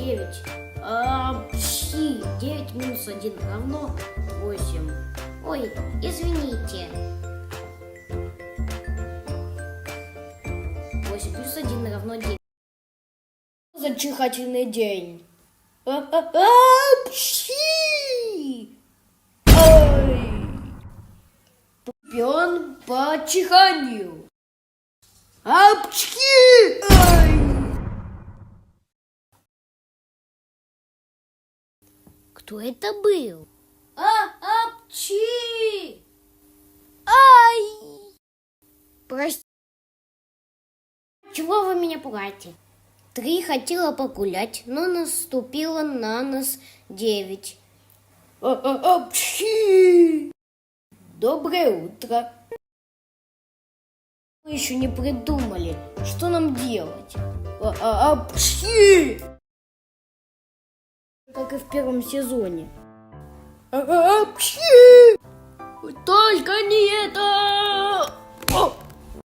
9. Пши. 9 минус 1 равно 8. Ой, извините. 8 плюс 1 равно 9. За чихательный день. Пши. Ой. Чемпион по чиханию. Апчхи! Ай! Кто это был? Апчи! Ай! Прости. Чего вы меня пугаете? 3 хотела погулять, но наступила на нас 9. Апчхи! Доброе утро. Мы еще не придумали, что нам делать. Апчхи! Как и в первом сезоне. Апчхи! Только не это!